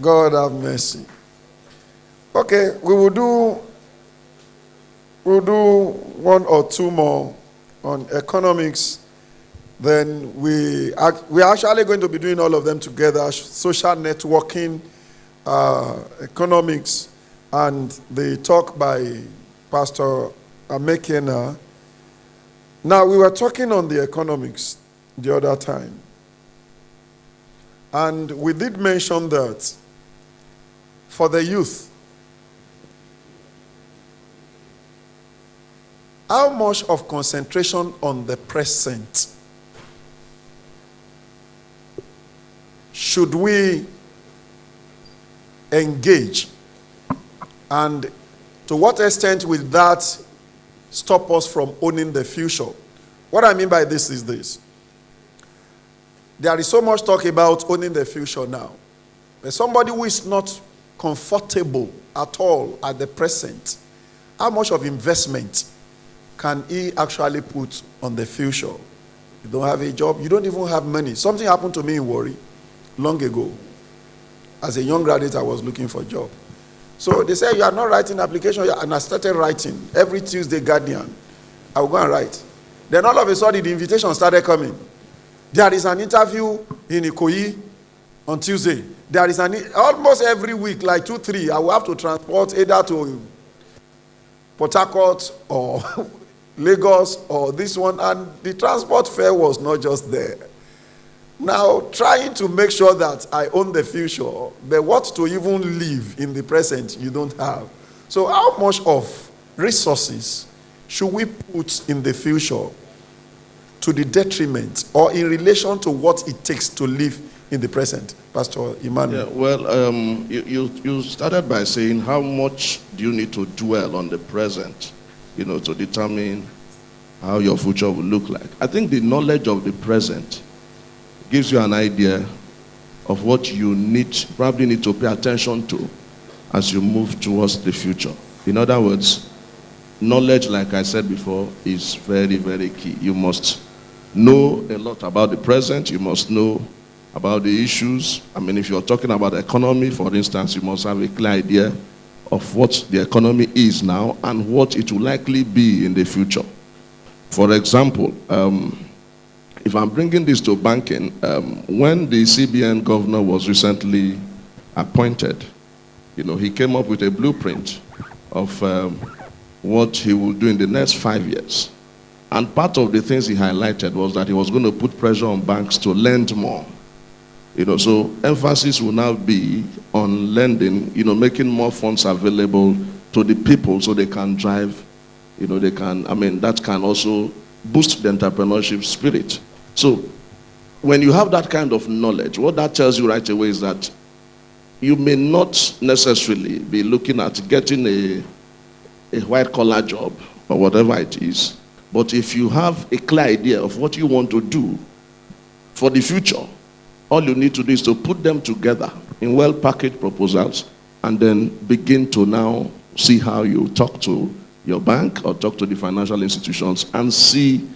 God have mercy. Okay, we'll do one or two more on economics. Then we are actually going to be doing all of them together: social networking, economics, and the talk by Pastor Amekena. Now, we were talking on the economics the other time, and we did mention that for the youth, how much of concentration on the present should we engage, and to what extent will that stop us from owning the future? What I mean by this is this: there is so much talk about owning the future now, but somebody who is not comfortable at all at the present, how much of investment can he actually put on the future? You don't have a job, you don't even have money. Something happened to me in Warri long ago. As a young graduate, I was looking for a job. So they said, you are not writing application, and I started writing. Every Tuesday, Guardian, I will go and write. Then all of a sudden, the invitation started coming. There is an interview in Ikoyi on Tuesday. There is almost every week, like 2, 3, I will have to transport either to Port Harcourt or Lagos or this one, and the transport fare was not just there. Now, trying to make sure that I own the future, but what to even live in the present, you don't have. So how much of resources should we put in the future to the detriment or in relation to what it takes to live in the present? Pastor Emmanuel. Yeah, well, you started by saying how much do you need to dwell on the present, to determine how your future will look like. I think the knowledge of the present gives you an idea of what you probably need to pay attention to as you move towards the future. In other words, knowledge, like I said before, is very, very key. You must know a lot about the present. You must know about the issues. I mean, if you're talking about economy, for instance, you must have a clear idea of what the economy is now and what it will likely be in the future. For example, if I'm bringing this to banking, when the CBN governor was recently appointed, he came up with a blueprint of what he will do in the next 5 years. And part of the things he highlighted was that he was going to put pressure on banks to lend more. So emphasis will now be on lending, making more funds available to the people so they can drive, that can also boost the entrepreneurship spirit. So when you have that kind of knowledge, what that tells you right away is that you may not necessarily be looking at getting a white-collar job or whatever it is. But if you have a clear idea of what you want to do for the future, all you need to do is to put them together in well-packaged proposals and then begin to now see how you talk to your bank or talk to the financial institutions and see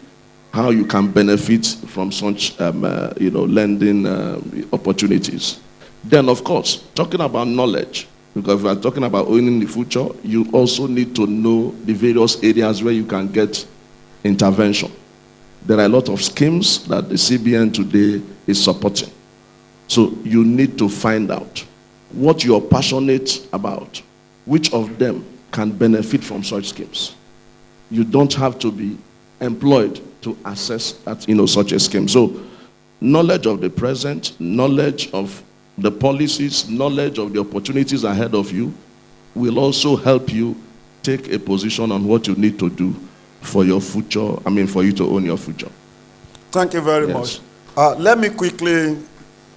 how you can benefit from such, lending opportunities. Then, of course, talking about knowledge, because if we are talking about owning the future, you also need to know the various areas where you can get intervention. There are a lot of schemes that the CBN today is supporting. So you need to find out what you're passionate about, which of them can benefit from such schemes. You don't have to be employed to assess that, such a scheme. So knowledge of the present, knowledge of the policies, knowledge of the opportunities ahead of you will also help you take a position on what you need to do for your future, for you to own your future. Thank you very much. Let me quickly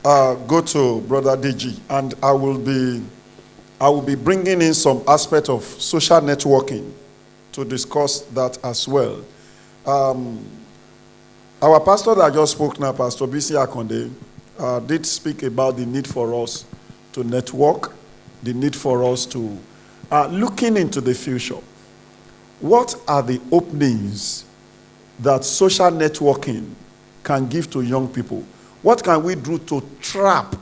go to Brother DG, and I will be bringing in some aspect of social networking to discuss that as well. Our pastor that just spoke now, Pastor B.C. Akonde, did speak about the need for us to network, the need for us to looking into the future. What are the openings that social networking can give to young people? What can we do to trap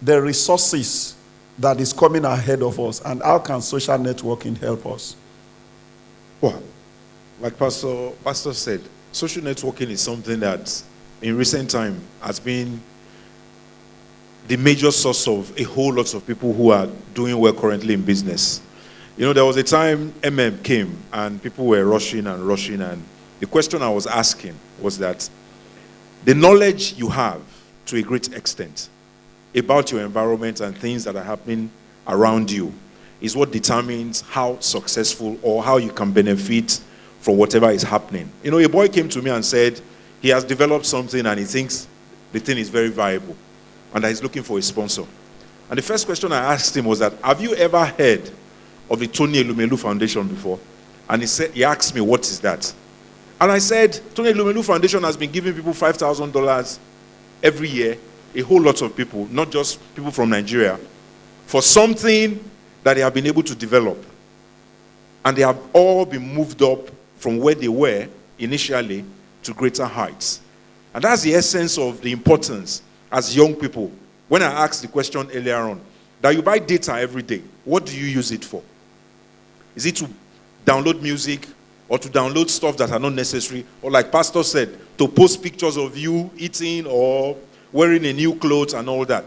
the resources that is coming ahead of us, and how can social networking help us? Well, like Pastor said, social networking is something that in recent time has been the major source of a whole lot of people who are doing well currently in business. You know, there was a time came and people were rushing, and the question I was asking was that the knowledge you have to a great extent about your environment and things that are happening around you is what determines how successful or how you can benefit from whatever is happening. You know, a boy came to me and said he has developed something and he thinks the thing is very viable and that he's looking for a sponsor. And the first question I asked him was that, have you ever heard of the Tony Elumelu Foundation before? And he asked me, what is that? And I said, Tony Elumelu Foundation has been giving people $5,000 every year, a whole lot of people, not just people from Nigeria, for something that they have been able to develop. And they have all been moved up from where they were initially to greater heights. And that's the essence of the importance as young people. When I asked the question earlier on, that you buy data every day, what do you use it for? Is it to download music or to download stuff that are not necessary? Or like Pastor said, to post pictures of you eating or wearing a new clothes and all that?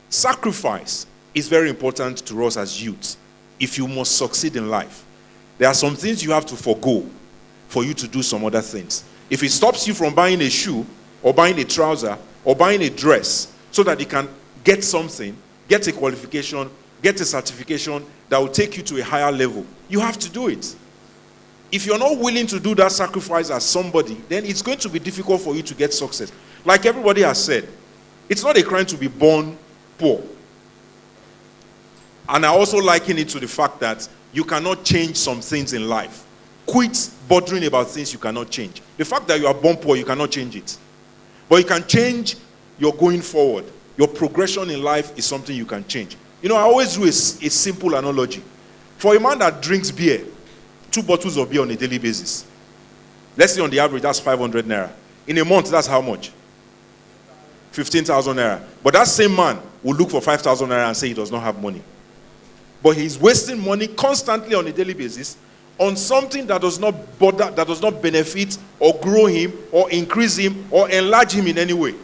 Sacrifice is very important to us as youth if you must succeed in life. There are some things you have to forego for you to do some other things. If it stops you from buying a shoe or buying a trouser or buying a dress so that you can get something, get a qualification, get a certification that will take you to a higher level, you have to do it. If you're not willing to do that sacrifice as somebody, then it's going to be difficult for you to get success. Like everybody has said, it's not a crime to be born poor. And I also liken it to the fact that you cannot change some things in life. Quit bothering about things you cannot change. The fact that you are born poor, you cannot change it. But you can change your going forward. Your progression in life is something you can change. You know, I always do a simple analogy. For a man that drinks beer, 2 bottles of beer on a daily basis, let's say on the average, that's 500 naira. In a month, that's how much? 15,000 naira. But that same man will look for 5,000 naira and say he does not have money. But he's wasting money constantly on a daily basis on something that does not bother, that does not benefit or grow him or increase him or enlarge him in any way.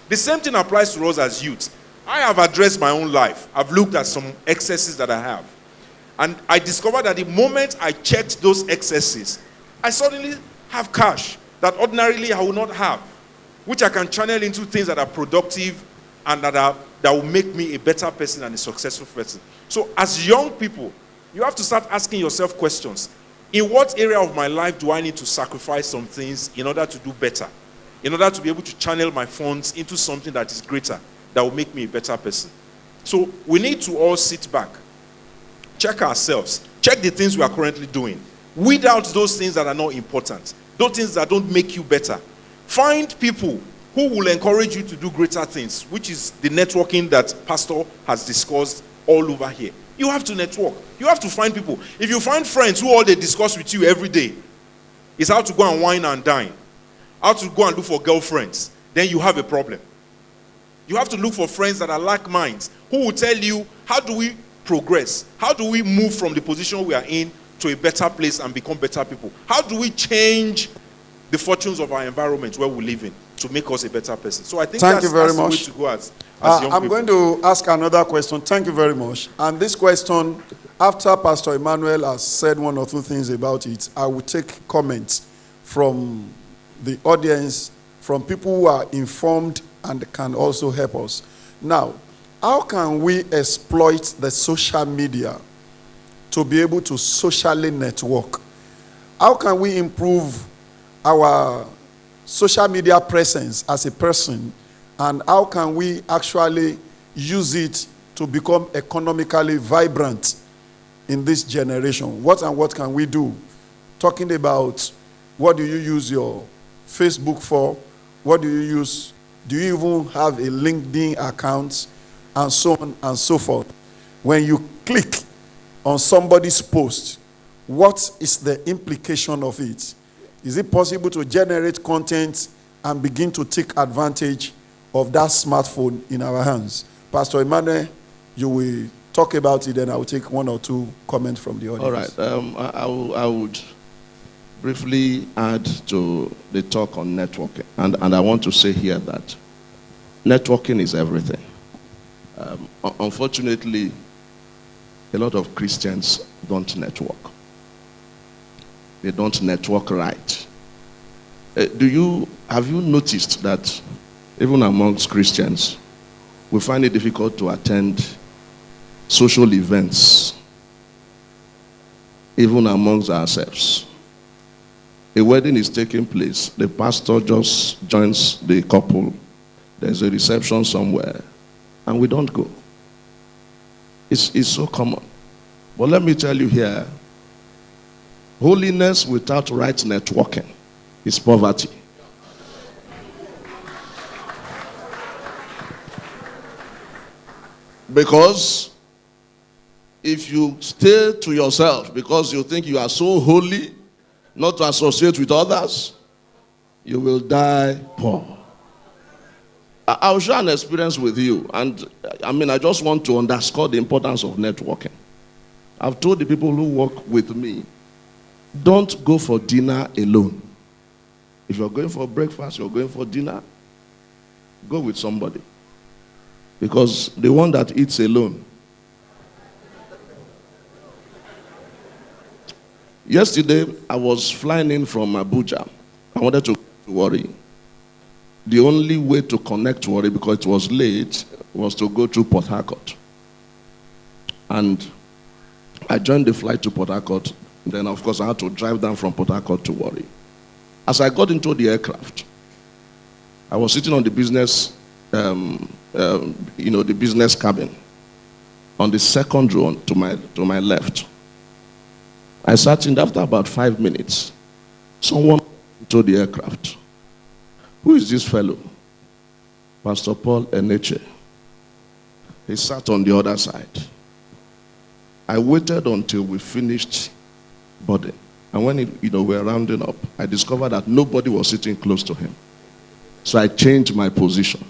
The same thing applies to us as youth. I have addressed my own life. I've looked at some excesses that I have. And I discovered that the moment I checked those excesses, I suddenly have cash that ordinarily I would not have, which I can channel into things that are productive and that will make me a better person and a successful person. So as young people, you have to start asking yourself questions. In what area of my life do I need to sacrifice some things in order to do better? In order to be able to channel my funds into something that is greater, that will make me a better person. So we need to all sit back, check ourselves, check the things we are currently doing, weed out those things that are not important, those things that don't make you better. Find people who will encourage you to do greater things, which is the networking that Pastor has discussed all over here. You have to network. You have to find people. If you find friends who all they discuss with you every day is how to go and wine and dine, how to go and look for girlfriends, then you have a problem. You have to look for friends that are like minds, who will tell you, how do we progress? How do we move from the position we are in to a better place and become better people? How do we change the fortunes of our environment where we live in to make us a better person? So I think that's the way to go as young people. I'm going to ask another question. Thank you very much. And this question, after Pastor Emmanuel has said one or two things about it, I will take comments from the audience, from people who are informed and can also help us. Now, how can we exploit the social media to be able to socially network? How can we improve our social media presence as a person, and how can we actually use it to become economically vibrant in this generation? What can we do? Talking about, what do you use your Facebook for? What do you use? Do you even have a LinkedIn account? And so on and so forth. When you click on somebody's post, what is the implication of it? Is it possible to generate content and begin to take advantage of that smartphone in our hands? Pastor Emmanuel, you will talk about it, then I will take one or two comments from the audience. All right. I would briefly add to the talk on networking. And I want to say here that networking is everything. Unfortunately, a lot of Christians don't network. They don't network right. Have you noticed that even amongst Christians, we find it difficult to attend social events, even amongst ourselves? A wedding is taking place. The pastor just joins the couple. There's a reception somewhere, and we don't go. It's so common. But let me tell you here, holiness without right networking is poverty. Because if you stay to yourself because you think you are so holy, not to associate with others, you will die poor. I'll share an experience with you, and I just want to underscore the importance of networking. I've told the people who work with me, don't go for dinner alone. If you're going for breakfast, you're going for dinner, go with somebody. Because the one that eats alone. Yesterday, I was flying in from Abuja. I wanted to Warri. The only way to connect to Warri, because it was late, was to go through Port Harcourt. And I joined the flight to Port Harcourt. Then, of course, I had to drive down from Port Harcourt to Warri. As I got into the aircraft, I was sitting on the business, the business cabin, on the second row to my left. I sat in after about 5 minutes. Someone into the aircraft. Who is this fellow? Pastor Paul Eneche. He sat on the other side. I waited until we finished boarding. And when we were rounding up, I discovered that nobody was sitting close to him. So I changed my position.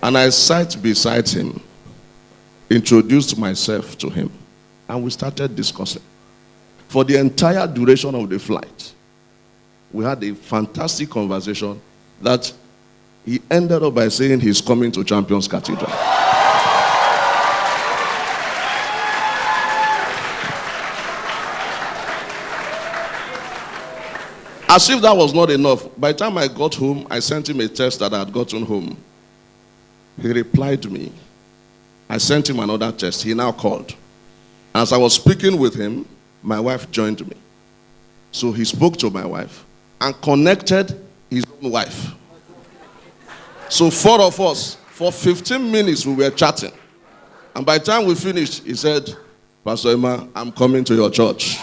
And I sat beside him, introduced myself to him, and we started discussing. For the entire duration of the flight, we had a fantastic conversation that he ended up by saying he's coming to Champions Cathedral. As if that was not enough, by the time I got home, I sent him a text that I had gotten home. He replied to me. I sent him another text. He now called. As I was speaking with him, my wife joined me. So he spoke to my wife and connected his own wife. So 4 of us, for 15 minutes we were chatting. And by the time we finished, he said, Pastor Emma, I'm coming to your church.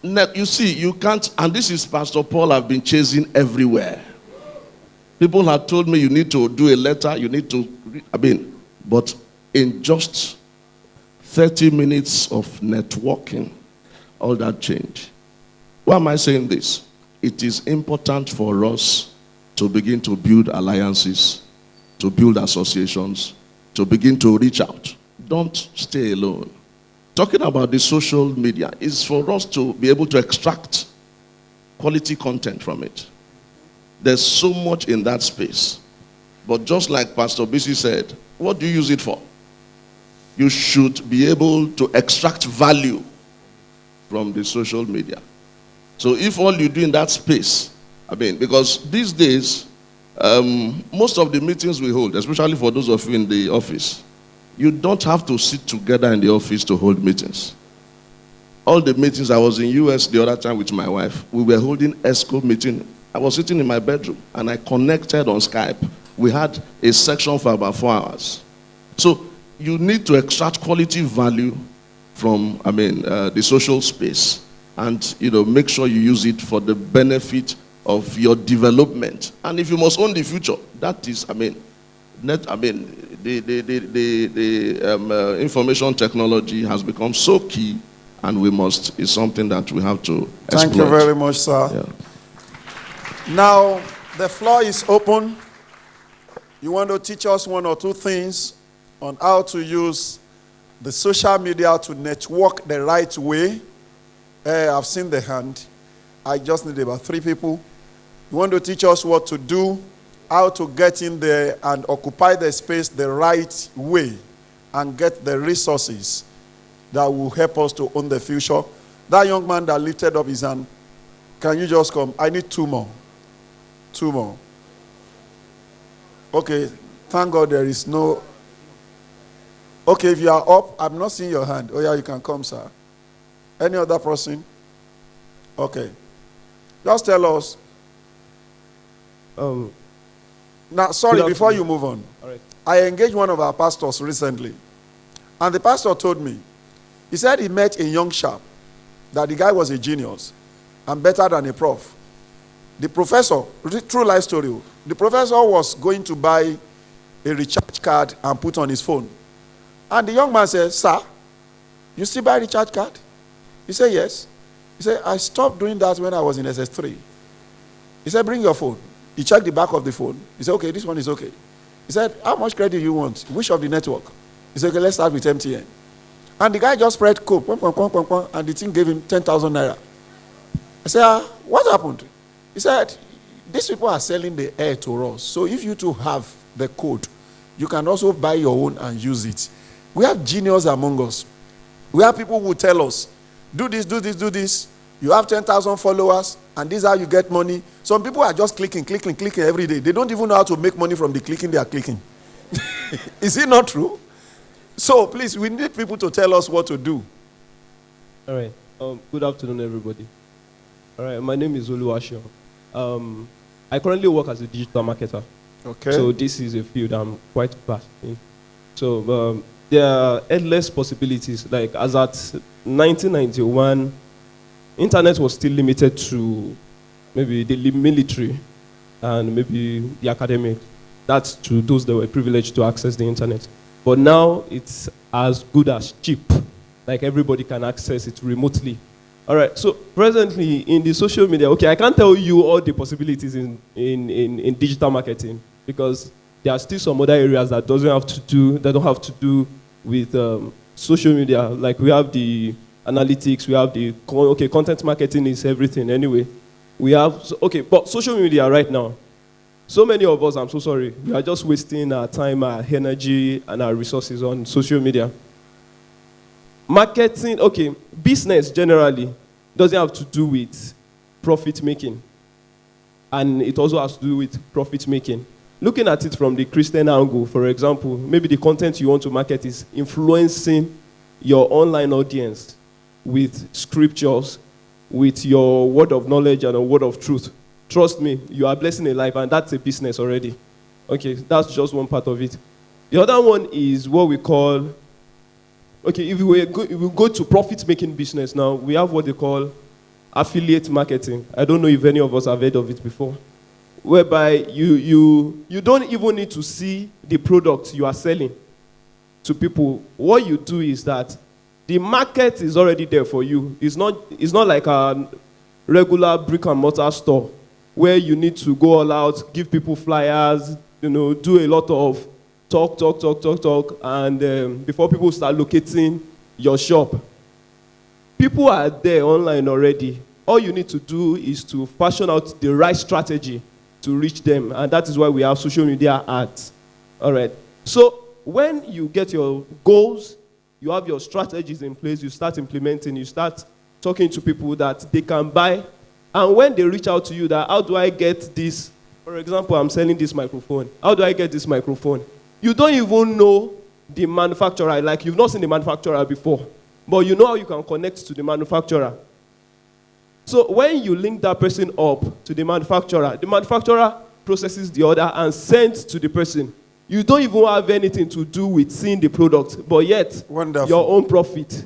You see, you can't, and this is Pastor Paul I've been chasing everywhere. People have told me you need to do a letter, you need to, but in just 30 minutes of networking, all that changed. Why am I saying this? It is important for us to begin to build alliances, to build associations, to begin to reach out. Don't stay alone. Talking about the social media is for us to be able to extract quality content from it. There's so much in that space. But just like Pastor Bisi said, what do you use it for? You should be able to extract value from the social media. So if all you do in that space, because these days, most of the meetings we hold, especially for those of you in the office, you don't have to sit together in the office to hold meetings. All the meetings, I was in US the other time with my wife. We were holding ESCO meeting. I was sitting in my bedroom and I connected on Skype. We had a section for about 4 hours. So you need to extract quality value from, the social space, and make sure you use it for the benefit of your development. And if you must own the future, that is, the information technology has become so key and it's something that we have to exploit. Thank you very much, sir. Yeah. Now, the floor is open. You want to teach us one or two things on how to use the social media to network the right way? I've seen the hand. I just need about 3 people. You want to teach us what to do, how to get in there and occupy the space the right way and get the resources that will help us to own the future. That young man that lifted up his hand, can you just come? I need 2 more. 2 more. Okay, thank God there is no... Okay, if you are up, I'm not seeing your hand. Oh yeah, you can come, sir. Any other person? Okay. Just tell us. Now, sorry, before you move on. All right. I engaged one of our pastors recently. And the pastor told me, he said he met a young chap, that the guy was a genius and better than a prof. The professor, true life story, the professor was going to buy a recharge card and put on his phone. And the young man said, sir, you still buy recharge card? He said, yes. He said, I stopped doing that when I was in SS3. He said, bring your phone. He checked the back of the phone. He said, okay, this one is okay. He said, how much credit do you want? Which of the network? He said, okay, let's start with MTN. And the guy just spread code, and the thing gave him 10,000 naira. I said, what happened? He said, these people are selling the air to us. So if you two have the code, you can also buy your own and use it. We have genius among us. We have people who tell us, do this, do this, do this. You have 10,000 followers, and this is how you get money. Some people are just clicking every day. They don't even know how to make money from the clicking they are clicking. Is it not true? So please, we need people to tell us what to do. All right. Good afternoon, everybody. All right. My name is Oluwaseun. I currently work as a digital marketer. Okay. So this is a field I'm quite vast in. So there are endless possibilities. Like as at 1991, internet was still limited to maybe the military and maybe the academic. That's to those that were privileged to access the internet. But now it's as good as cheap. Like everybody can access it remotely. All right, so presently in the social media, okay, I can't tell you all the possibilities in digital marketing because there are still some other areas that don't have to do with social media. Like we have the analytics, we have the, content marketing is everything anyway. We have, but social media right now, so many of us, I'm so sorry, we are just wasting our time, our energy, and our resources on social media. Marketing, business generally doesn't have to do with profit making. And it also has to do with profit making. Looking at it from the Christian angle, for example, maybe the content you want to market is influencing your online audience with scriptures, with your word of knowledge and a word of truth. Trust me, you are blessing a life, and that's a business already. Okay, that's just one part of it. The other one is what we call, if we go to profit-making business now, we have what they call affiliate marketing. I don't know if any of us have heard of it before. Whereby you don't even need to see the product you are selling to people. What you do is that the market is already there for you. It's not like a regular brick and mortar store where you need to go all out, give people flyers, do a lot of talk, and before people start locating your shop. People are there online already. All you need to do is to fashion out the right strategy to reach them, and that is why we have social media ads. All right. So when you get your goals, you have your strategies in place, you start implementing, you start talking to people that they can buy. And when they reach out to you that, how do I get this? For example, I'm selling this microphone. How do I get this microphone? You don't even know the manufacturer, like you've not seen the manufacturer before, but you know how you can connect to the manufacturer. So when you link that person up to the manufacturer processes the order and sends to the person. You don't even have anything to do with seeing the product, but yet your own profit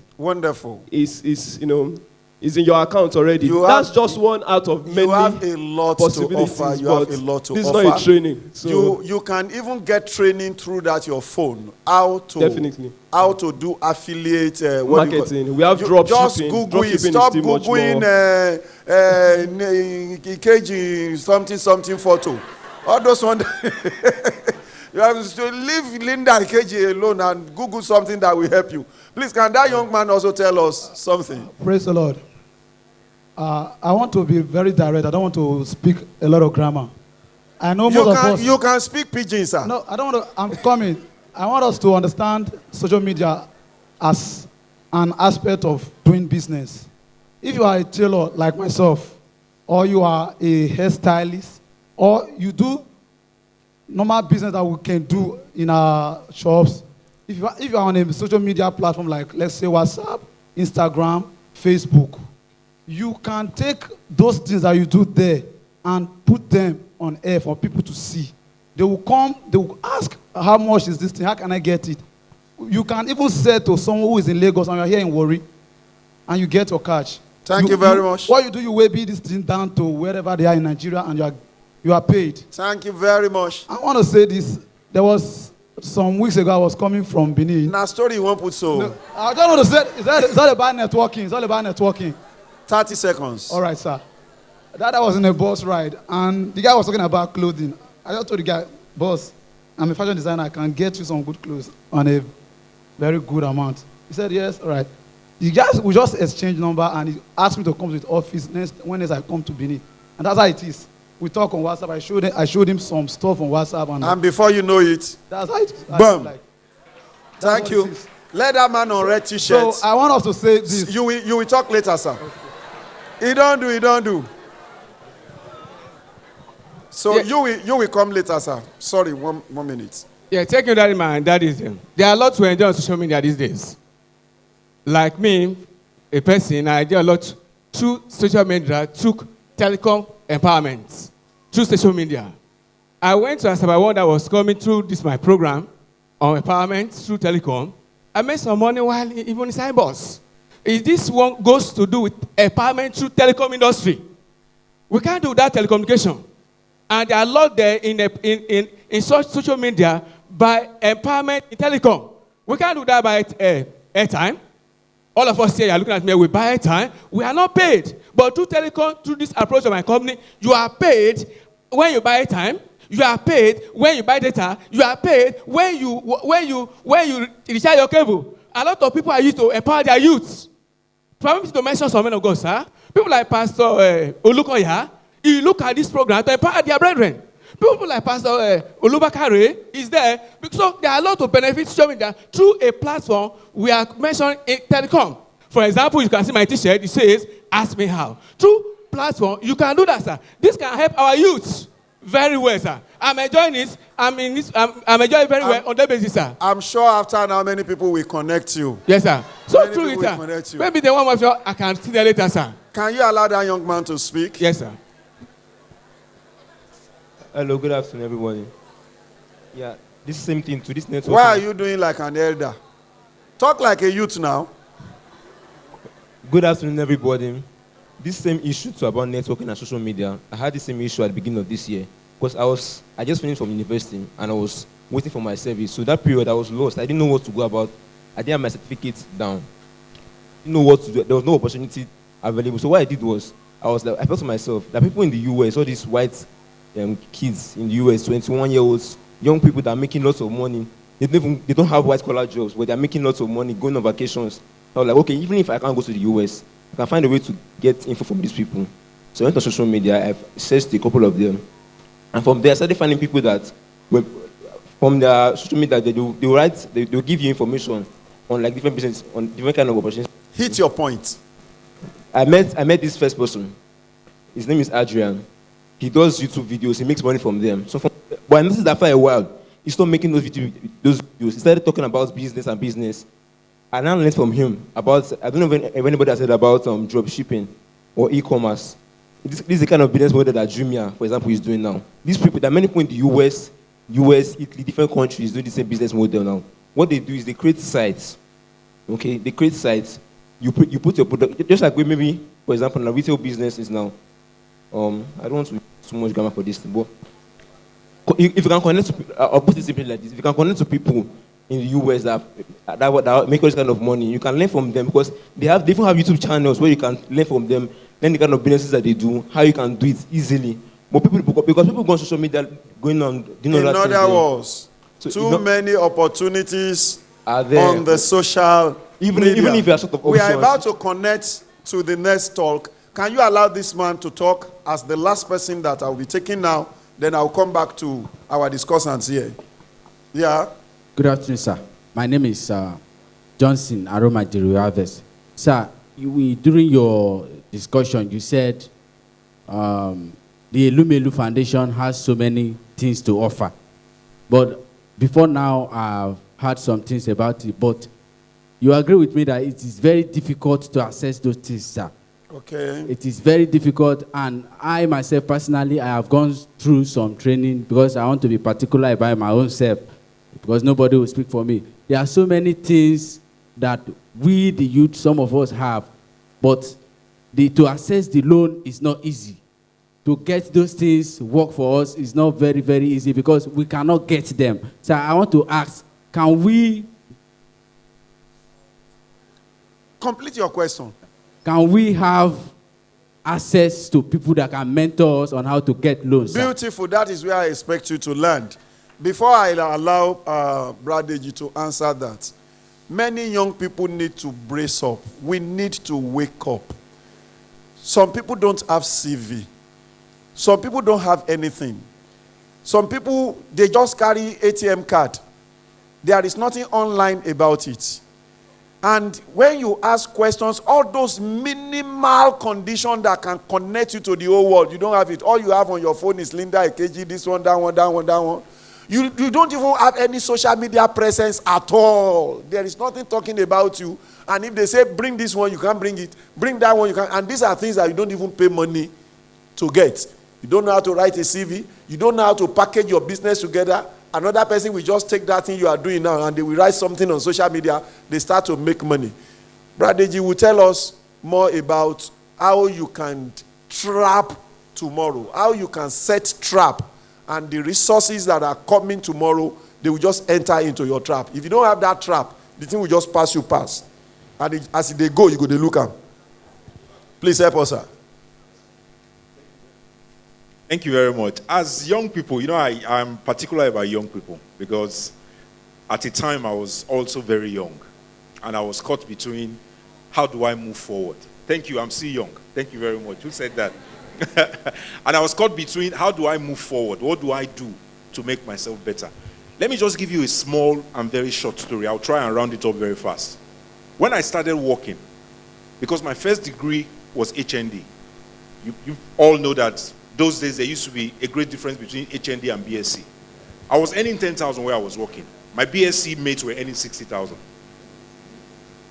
is in your account already. That's just one out of many. You have a lot to offer. You have a lot to offer. This is not a training. So you can even get training through that your phone. How to definitely how to do affiliate marketing. We have drop just shipping. Google Drop it. shipping Stop is still much Googling Rccg something photo. All those ones. You have to leave Linda Rccg alone and Google something that will help you. Please, can that young man also tell us something? Praise the Lord. I want to be very direct. I don't want to speak a lot of grammar. I know most of us. You can speak pidgin, sir. No, I don't want to. I'm coming. I want us to understand social media as an aspect of doing business. If you are a tailor like myself, or you are a hairstylist, or you do normal business that we can do in our shops, if you are on a social media platform like, let's say, WhatsApp, Instagram, Facebook, you can take those things that you do there and put them on air for people to see. They will come, they will ask, how much is this thing? How can I get it? You can even say to someone who is in Lagos and you're here in Warri, and you get your cash. Thank you very much. What you do, you will be this thing down to wherever they are in Nigeria, and you are paid. Thank you very much. I want to say this. There was some weeks ago, I was coming from Benin. Now, story you won't put so. No, I don't want to say, it's all about networking. It's all about networking. 30 seconds. All right, sir. That I was in a bus ride, and the guy was talking about clothing. I just told the guy, boss, I'm a fashion designer. I can get you some good clothes on a very good amount. He said, yes, all right. The guys, we just exchanged number, and he asked me to come to his office when I come to Benin. And that's how it is. We talk on WhatsApp. I showed him some stuff on WhatsApp. And before you know it, that's how it is. Boom. Thank you. Let that man on red t-shirt. So I want us to say this. You will talk later, sir. Okay. He don't do. So yeah. you will come later, sir. Sorry, one minute. Yeah, thank you, Daddy man. That is them. There are a lot to enjoy on social media these days. Like me, a person, I did a lot through social media, took telecom empowerment through social media. I went to Asaba that was coming through this my program on empowerment through telecom. I made some money while even inside bus. Is this one goes to do with empowerment through telecom industry? We can't do that telecommunication. And there are a lot there in such social media by empowerment in telecom. We can't do that by airtime. All of us here are looking at me, we buy airtime. We are not paid. But through telecom, through this approach of my company, you are paid when you buy airtime. You are paid when you buy data. You are paid when you recharge your cable. A lot of people are used to empower their youths. Permit me to mention some men of God, sir. People like Pastor Olukoya, you look at this program to empower their brethren. People like Pastor Olubakare is there. So there are a lot of benefits showing that through a platform we are mentioning in telecom. For example, you can see my t-shirt. It says, ask me how. Through platform, you can do that, sir. This can help our youth very well, sir. I'm enjoying it. I'm enjoying it very well on that basis, sir. I'm sure after now many people will connect you. Yes, sir. So many through it, sir. Maybe the one of you, I can see that later, sir. Can you allow that young man to speak? Yes, sir. Hello, good afternoon, everybody. Yeah, this same thing to this network. Why are you doing like an elder? Talk like a youth now. Good afternoon, everybody. This same issue about networking and social media, I had the same issue at the beginning of this year because I just finished from university and I was waiting for my service. So that period I was lost. I didn't know what to go about. I didn't have my certificates down. I didn't know what to do. There was no opportunity available. So what I did was, I felt to myself that people in the US, all these white kids in the US, 21-year-olds, young people that are making lots of money, they don't have white-collar jobs, but they're making lots of money, going on vacations. I was like, okay, even if I can't go to the US, I can find a way to get info from these people. So I went on social media, I've searched a couple of them. And from there, I started finding people that, from their social media, they'll give you information on like different business, on different kind of opportunities. Hit your point. I met this first person. His name is Adrian. He does YouTube videos. He makes money from them. But I noticed that after a while, he stopped making those videos. He started talking about business. And I learned from him about, I don't know if anybody has heard about drop shipping or e-commerce. This is the kind of business model that Jumia, for example, is doing now. These people, there are many people in the US, Italy, different countries doing the same business model now. What they do is they create sites. Okay, they create sites. You put your product, just like maybe, for example, in a retail business is now. I don't want to use too much grammar for this, but if you can connect to, I'll put it simply like this: if you can connect to people in the US that make all this kind of money. You can learn from them because they even have YouTube channels where you can learn from them, learn the kind of businesses that they do, how you can do it easily. But because people go on social media going on, in other words, too many opportunities are there on the social media. Even if you are sort of we are about to connect to the next talk. Can you allow this man to talk as the last person that I'll be taking now? Then I'll come back to our discussants here. Yeah. Good afternoon, sir. My name is Johnson Aroma Derivaves. Sir, during your discussion, you said the Elumelu Foundation has so many things to offer. But before now, I've heard some things about it. But you agree with me that it is very difficult to access those things, sir. Okay. It is very difficult, and I myself personally, I have gone through some training because I want to be particular about my own self, because nobody will speak for me. There are so many things that we, the youth, some of us have, but to access the loan is not easy. To get those things work for us is not very, very easy because we cannot get them. So I want to ask, can we... Complete your question. Can we have access to people that can mentor us on how to get loans? Beautiful. That is where I expect you to land. Before I allow Brad Deji to answer that, many young people need to brace up. We need to wake up. Some people don't have CV. Some people don't have anything. Some people, they just carry ATM card. There is nothing online about it. And when you ask questions, all those minimal conditions that can connect you to the whole world, you don't have it. All you have on your phone is Linda Rccg, this one, that one, that one, that one. You don't even have any social media presence at all. There is nothing talking about you. And if they say, bring this one, you can't bring it. Bring that one, you can't. And these are things that you don't even pay money to get. You don't know how to write a CV. You don't know how to package your business together. Another person will just take that thing you are doing now and they will write something on social media. They start to make money. Brad Deji will tell us more about how you can trap tomorrow, how you can set trap, and the resources that are coming tomorrow, they will just enter into your trap. If you don't have that trap, the thing will just pass you past. And as they go, you go to look at. Please help us, sir. Thank you very much. As young people, you know, I'm particular about young people because at a time I was also very young and I was caught between how do I move forward? Thank you, I'm still young. Thank you very much. Who said that? And I was caught between how do I move forward? What do I do to make myself better? Let me just give you a small and very short story. I'll try and round it up very fast. When I started working, because my first degree was HND, you all know that those days there used to be a great difference between HND and BSc. I was earning 10,000 where I was working. My BSc mates were earning 60,000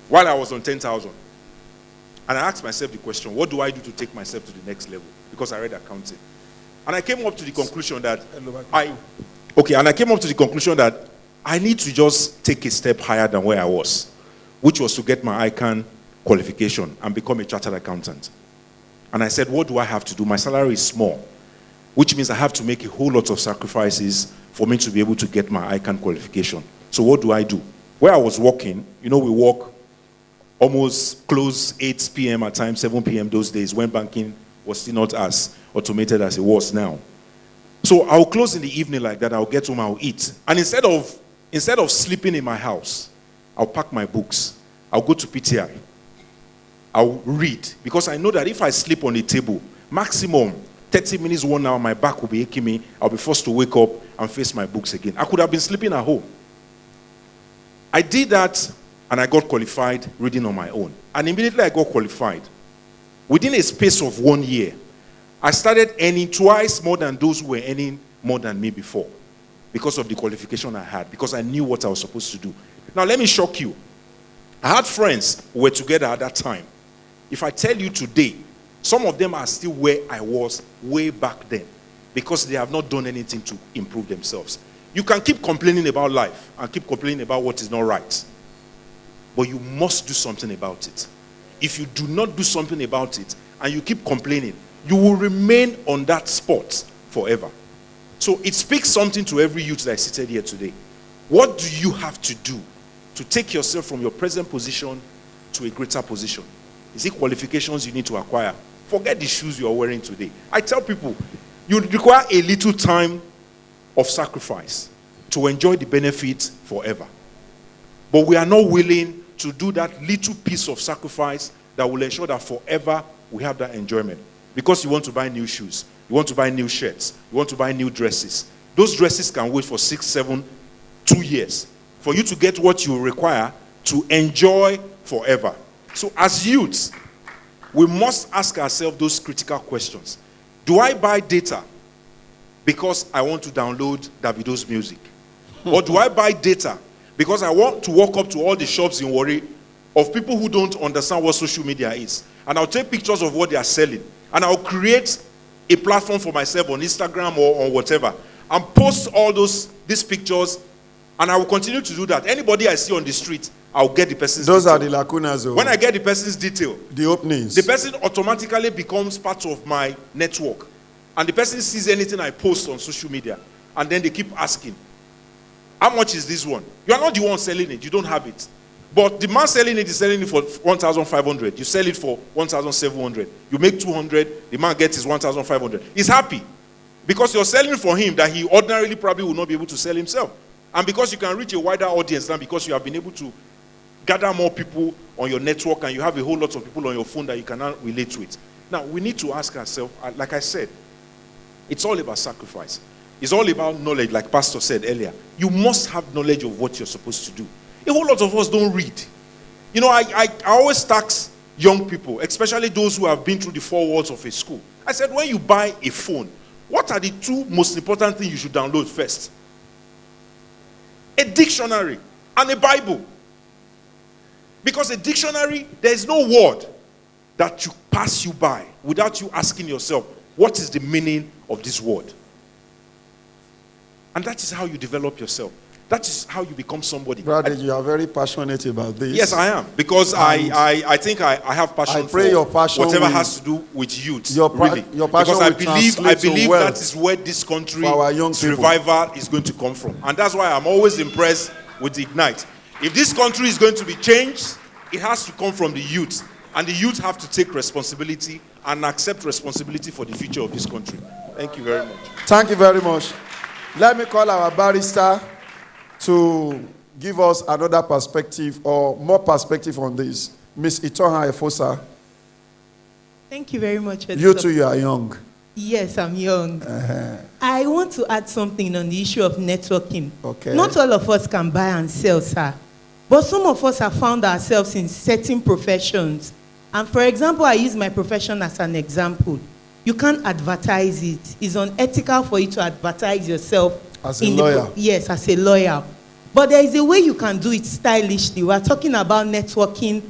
while I was on 10,000. And I asked myself the question, what do I do to take myself to the next level? Because I read accounting. And I came up to the conclusion that I need to just take a step higher than where I was, which was to get my ICANN qualification and become a chartered accountant. And I said, what do I have to do? My salary is small, which means I have to make a whole lot of sacrifices for me to be able to get my ICANN qualification. So what do I do? Where I was working, you know, we work almost close 8 p.m. at times, 7 p.m. those days when banking was still not as automated as it was now. So I'll close in the evening like that. I'll get home, I'll eat. And instead of sleeping in my house, I'll pack my books. I'll go to PTI. I'll read, because I know that if I sleep on the table, maximum 30 minutes, 1 hour, my back will be aching me. I'll be forced to wake up and face my books again. I could have been sleeping at home. I did that, and I got qualified reading on my own. And immediately I got qualified. Within a space of 1 year, I started earning twice more than those who were earning more than me before, because of the qualification I had, because I knew what I was supposed to do. Now, let me shock you. I had friends who were together at that time. If I tell you today, some of them are still where I was way back then because they have not done anything to improve themselves. You can keep complaining about life and keep complaining about what is not right, but you must do something about it. If you do not do something about it and you keep complaining, you will remain on that spot forever. So it speaks something to every youth that is seated here today. What do you have to do to take yourself from your present position to a greater position? Is it qualifications you need to acquire? Forget the shoes you are wearing today. I tell people, you require a little time of sacrifice to enjoy the benefit forever. But we are not willing to do that little piece of sacrifice that will ensure that forever we have that enjoyment. Because you want to buy new shoes, you want to buy new shirts, you want to buy new dresses. Those dresses can wait for 6, 7, 2 years for you to get what you require to enjoy forever. So as youths, we must ask ourselves those critical questions. Do I buy data because I want to download Davido's music? Or do I buy data because I want to walk up to all the shops in Warri of people who don't understand what social media is, and I'll take pictures of what they are selling, and I'll create a platform for myself on Instagram or on whatever, and post all these pictures, and I will continue to do that. Anybody I see on the street, I'll get the person's Those detail. are the lacunas. When I get the person's detail, the openings, the person automatically becomes part of my network. And the person sees anything I post on social media. And then they keep asking, how much is this one? You are not the one selling it. You don't have it. But the man selling it is selling it for 1,500. You sell it for 1,700. You make 200. The man gets his 1,500. He's happy. Because you're selling for him that he ordinarily probably will not be able to sell himself. And because you can reach a wider audience now, because you have been able to gather more people on your network, and you have a whole lot of people on your phone that you cannot relate to it. Now, we need to ask ourselves, like I said, it's all about sacrifice. It's all about knowledge, like Pastor said earlier. You must have knowledge of what you're supposed to do. A whole lot of us don't read. You know, I always tax young people, especially those who have been through the 4 walls of a school. I said, when you buy a phone, what are the 2 most important things you should download first? A dictionary and a Bible. Because a dictionary, there is no word that you pass you by without you asking yourself, what is the meaning of this word? And that is how you develop yourself. That is how you become somebody. Brother, you are very passionate about this. Yes, I am. Because I think I have passion for your passion whatever has to do with youth. Your really. passion Because I believe that is where this country's revival is going to come from. And that's why I'm always impressed with Ignite. If this country is going to be changed, it has to come from the youth. And the youth have to take responsibility and accept responsibility for the future of this country. Thank you very much. Thank you very much. Let me call our barrister to give us another perspective or more perspective on this. Miss Itoha Efosa. Thank you very much. You too, you are young. Yes, I'm young. I want to add something on the issue of networking. Okay. Not all of us can buy and sell, sir. But some of us have found ourselves in certain professions. And for example, I use my profession as an example. You can't advertise it. It's unethical for you to advertise yourself. As a lawyer? Yes, as a lawyer. But there is a way you can do it stylishly. We are talking about networking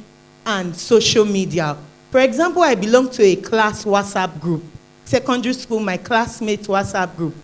and social media. For example, I belong to a class WhatsApp group. Secondary school, my classmates WhatsApp group.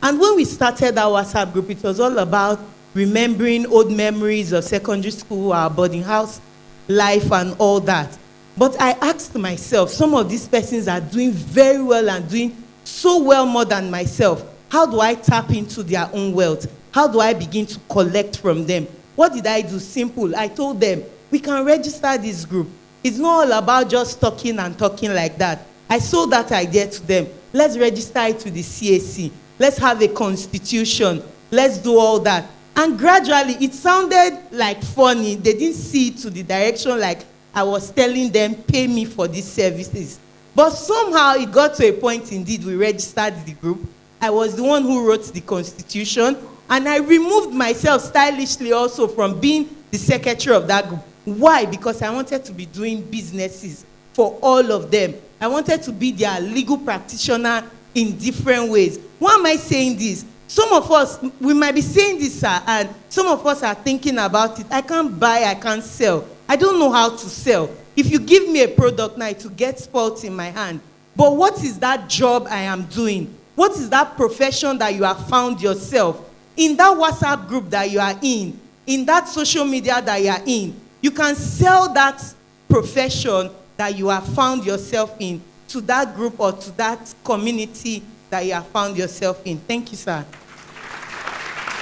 And when we started our WhatsApp group, it was all about remembering old memories of secondary school, our boarding house life and all that. But I asked myself, some of these persons are doing very well and doing so well more than myself. How do I tap into their own wealth? How do I begin to collect from them? What did I do? Simple. I told them, we can register this group. It's not all about just talking and talking like that. I sold that idea to them. Let's register it to the CAC. Let's have a constitution. Let's do all that. And gradually, it sounded like funny. They didn't see it to the direction like I was telling them, pay me for these services. But somehow it got to a point, indeed, we registered the group. I was the one who wrote the constitution. And I removed myself stylishly also from being the secretary of that group. Why? Because I wanted to be doing businesses for all of them. I wanted to be their legal practitioner in different ways. Why am I saying this? Some of us, we might be saying this, sir, and some of us are thinking about it. I can't buy, I can't sell. I don't know how to sell. If you give me a product now, it will get spoiled in my hand. But what is that job I am doing? What is that profession that you have found yourself? In that WhatsApp group that you are in that social media that you are in, you can sell that profession that you have found yourself in to that group or to that community that you have found yourself in. Thank you, sir.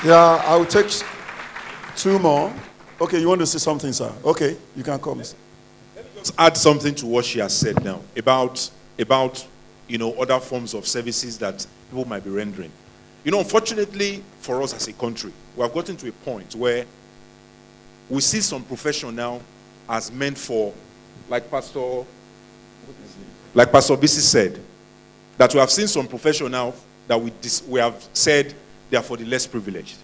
Yeah, I will take Two more. Okay, you want to say something, sir? Okay, you can come. Just add something to what she has said now about other forms of services that people might be rendering. Unfortunately for us as a country, we have gotten to a point where we see some profession now as meant for, like Pastor Bisi said, that we have seen some profession now that we have said they are for the less privileged.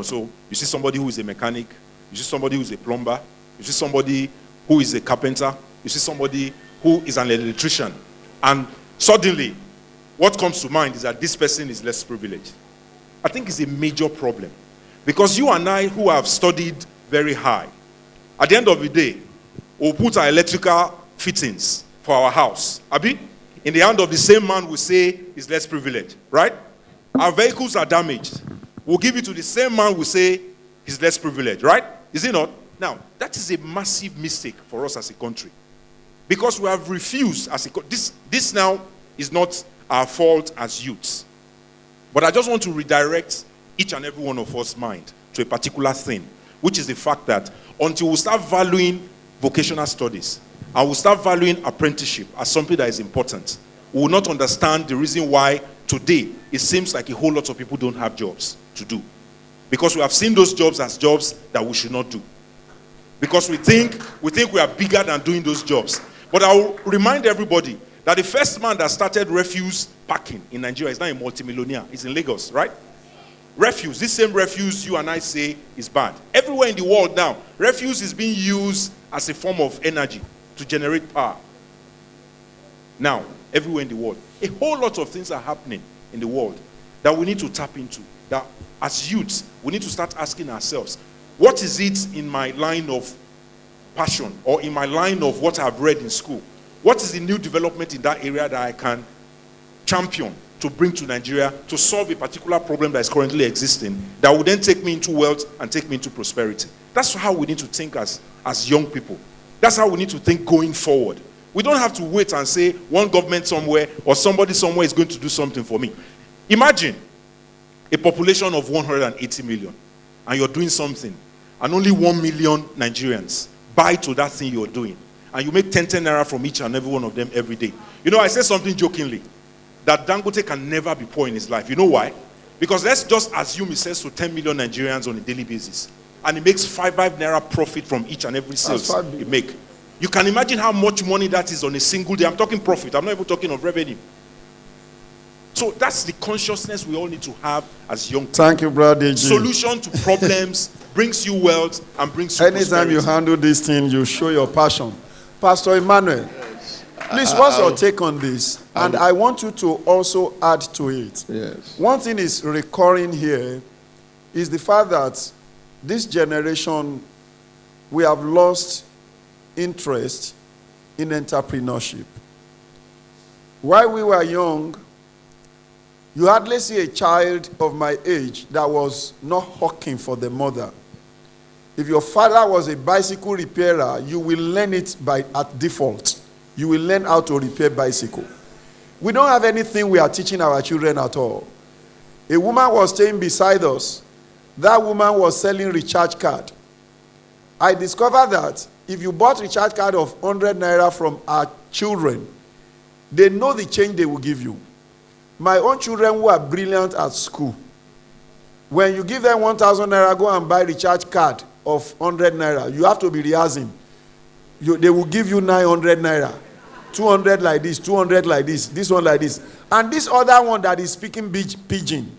So you see somebody who is a mechanic, you see somebody who is a plumber, you see somebody who is a carpenter, you see somebody who is an electrician, and suddenly what comes to mind is that this person is less privileged. I think it's a major problem, because you and I who have studied very high, at the end of the day, we'll put our electrical fittings for our house, Abi, in the hand of the same man who say is less privileged, right? Our vehicles are damaged. We'll give it to the same man who say he's less privileged, right? Is it not? Now, that is a massive mistake for us as a country, because we have refused as a this now is not our fault as youths. But I just want to redirect each and every one of us' mind to a particular thing, which is the fact that until we start valuing vocational studies and we start valuing apprenticeship as something that is important, we will not understand the reason why today it seems like a whole lot of people don't have jobs to do. Because we have seen those jobs as jobs that we should not do. Because we think we are bigger than doing those jobs. But I will remind everybody that the first man that started refuse packing in Nigeria is now a multimillionaire. He's in Lagos, right? Refuse, this same refuse you and I say is bad. Everywhere in the world now, refuse is being used as a form of energy to generate power. Now, everywhere in the world, a whole lot of things are happening in the world that we need to tap into. That as youths, we need to start asking ourselves, what is it in my line of passion or in my line of what I've read in school? What is the new development in that area that I can champion to bring to Nigeria to solve a particular problem that is currently existing that will then take me into wealth and take me into prosperity? That's how we need to think as young people. That's how we need to think going forward. We don't have to wait and say one government somewhere or somebody somewhere is going to do something for me. Imagine a population of 180 million and you're doing something and only 1 million Nigerians buy to that thing you're doing. And you make 10 naira from each and every one of them every day. I say something jokingly, that Dangote can never be poor in his life. You know why? Because let's just assume he sells to 10 million Nigerians on a daily basis. And he makes 5 naira profit from each and every sales he make. You can imagine how much money that is on a single day. I'm talking profit. I'm not even talking of revenue. So that's the consciousness we all need to have as young people. Thank you, Brother. Solution to problems brings you wealth and brings you Anytime prosperity. you handle this thing, you show your passion. Pastor Emmanuel, please, what's your take on this? And I want you to also add to it. Yes. One thing is recurring here is the fact that this generation, we have lost interest in entrepreneurship. While we were young, you hardly see a child of my age that was not hawking for the mother. If your father was a bicycle repairer, you will learn it at default. You will learn how to repair bicycle. We don't have anything we are teaching our children at all. A woman was staying beside us. That woman was selling recharge card. I discovered that if you bought recharge card of 100 naira from our children, they know the change they will give you. My own children who are brilliant at school, when you give them 1,000 naira, go and buy recharge card of 100 naira, you have to be rehearsing. They will give you 900 naira, 200 like this, 200 like this one like this. And this other one that is speaking pidgin,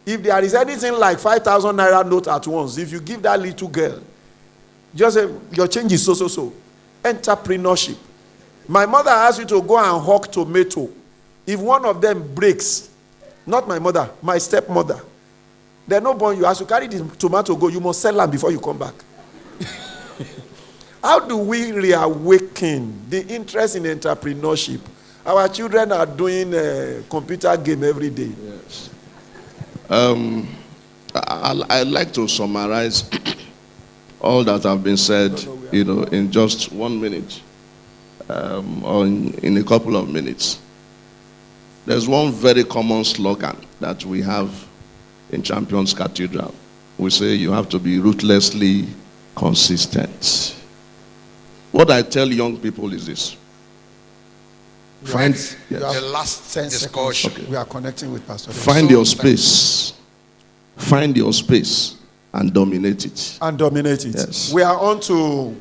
if there is anything like 5,000 naira note at once, if you give that little girl, just say, your change is so. Entrepreneurship. My mother asked you to go and hawk tomato. If one of them breaks, not my mother, my stepmother, they're not born you. As you carry the tomato go, you must sell them before you come back. How do we reawaken the interest in entrepreneurship? Our children are doing a computer game every day. Yes. I'd like to summarize all that have been said, in just 1 minute, or in a couple of minutes. There's one very common slogan that we have in Champions Cathedral. we say you have to be ruthlessly consistent. What I tell young people is this. Find You have yes. the last 10 seconds. Okay. We are connecting with Pastor. Find your space. Find your space and dominate it. And dominate it. Yes. We are on to